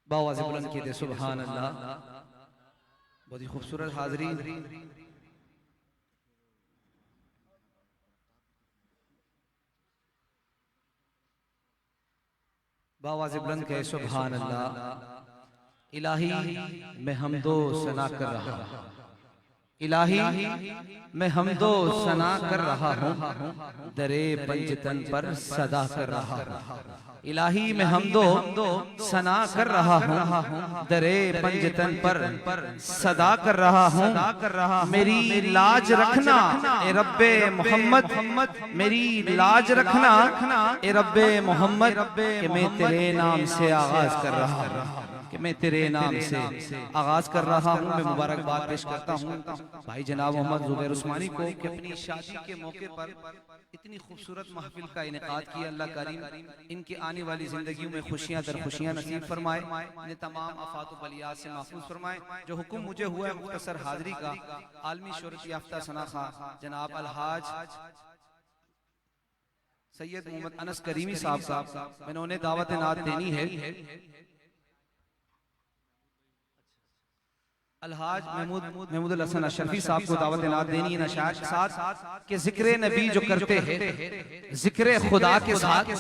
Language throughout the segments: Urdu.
باواز بلند کیتے سبحان اللہ. بہت ہی خوبصورت حاضرین، باواز بلند کہے سبحان اللہ. الہی میں حمد و ثنا کر رہا ہوں، الہی میں حمد و ثنا کر رہا ہوں، درے پنجتن پر صدا کر رہا ہوں. الہی میں حمد و ثنا کر رہا ہوں، درے پنجتن پر صدا کر رہا ہوں. میری لاج رکھنا اے رب محمد، میری لاج رکھنا اے رب محمد، کہ میں تیرے نام سے آغاز کر رہا ہوں، کہ میں تیرے نام سے آغاز کر رہا ہوں. میں مبارکباد پیش کرتا ہوں بھائی جناب محمد زبیر عثمانی کو کہ اپنی شادی کے موقع پر اتنی خوبصورت محفل کا انعقاد کیا. اللہ کریم ان کی آنے والی زندگیوں میں خوشیاں در خوشیاں نصیب فرمائے، انہیں تمام آفات و بلیات سے محفوظ فرمائے. جو حکم مجھے ہوا ہے مختصر حاضری کا، عالمی شہرت یافتہ ثناخواں جناب الحاج سید محمد انس کریمی صاحب کا میں نے انہیں دعوت نعت دینی ہے. الحاج محمود الحسن اشرفی صاحب کو دعوت نعت دینی ہے اشعار کے ساتھ کہ ذکر نبی جو کرتے ہیں، ذکر خدا کے ساتھ،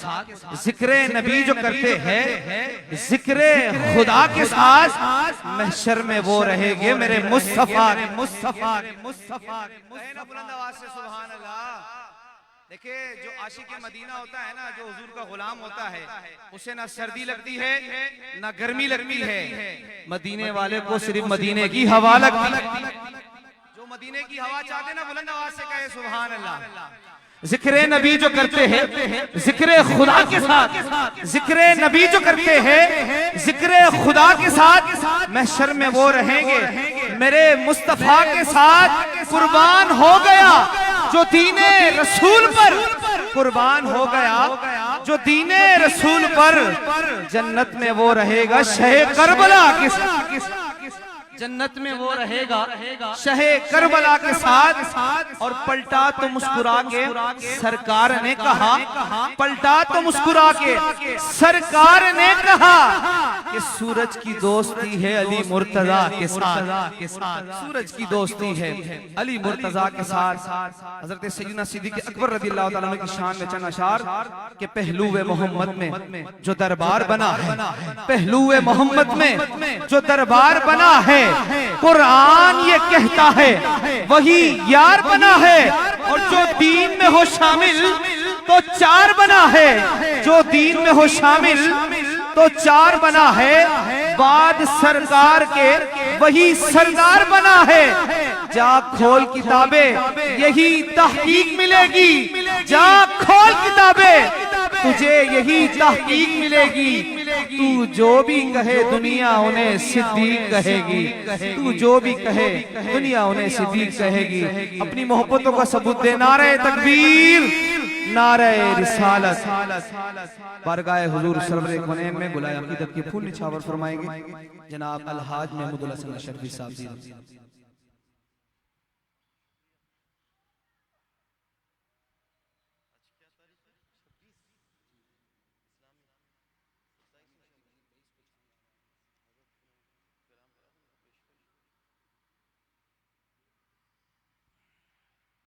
ذکر نبی جو کرتے ہیں ذکر خدا کے ساتھ، محشر میں وہ رہیں گے میرے مصطفیٰ. بلند آواز سے سبحان اللہ. دیکھیں جو عاشق مدینہ ہوتا ہے نا، جو حضور کا غلام ہوتا ہے، اسے نہ سردی لگتی ہے نہ گرمی لگتی ہے. مدینے والے کو صرف مدینے کی ہوا لگتی ہے. جو مدینے کی ہوا چاہتے نا بلند آواز سے کہے سبحان اللہ. ذکر نبی جو کرتے ہیں ذکر خدا کے ساتھ، ذکر نبی جو کرتے ہیں ذکر خدا کے ساتھ، محشر میں وہ رہیں گے میرے مصطفیٰ کے ساتھ. قربان ہو گیا جو دین رسول پر، قربان ہو گیا جو دین رسول پر، جنت میں وہ رہے گا شہ کربلا کے ساتھ. جنت میں وہ رہے گا شہ کربلا کے ساتھ. اور پلٹا تو مسکرا کے سرکار نے کہا، پلٹا تو مسکرا کے سرکار نے کہا کہ سورج کی دوستی ہے علی مرتضیٰ کے ساتھ. سورج کی دوستی ہے علی مرتضیٰ کے ساتھ. حضرت سیدنا صدیق اکبر رضی اللہ تعالیٰ عنہ کی شان میں چند اشعار کہ پہلو محمد میں جو دربار بنا ہے، پہلو محمد میں جو دربار بنا ہے، قرآن یہ کہتا ہے وہی یار بنا ہے. اور جو دین میں ہو شامل تو چار بنا ہے، جو دین میں ہو شامل تو چار بنا ہے. بعد سرکار کے وہی سردار بنا ہے. جا کھول کتابیں یہی تحقیق ملے گی، جا کھول کتابیں تجھے یہی تحقیق ملے گی. تو جو بھی کہے دنیا انہیں صدیق کہے گی، تو جو بھی کہے دنیا انہیں صدیق کہے گی. اپنی محبتوں کا ثبوت دے نعرہ تکبیر، نعرہ رسالت. بارگاہ حضور سرور کونین میں گلائے عقیدت کے پھول نچھاور فرمائیں گے جناب الحاج محمود الحسن اشرفی صاحب.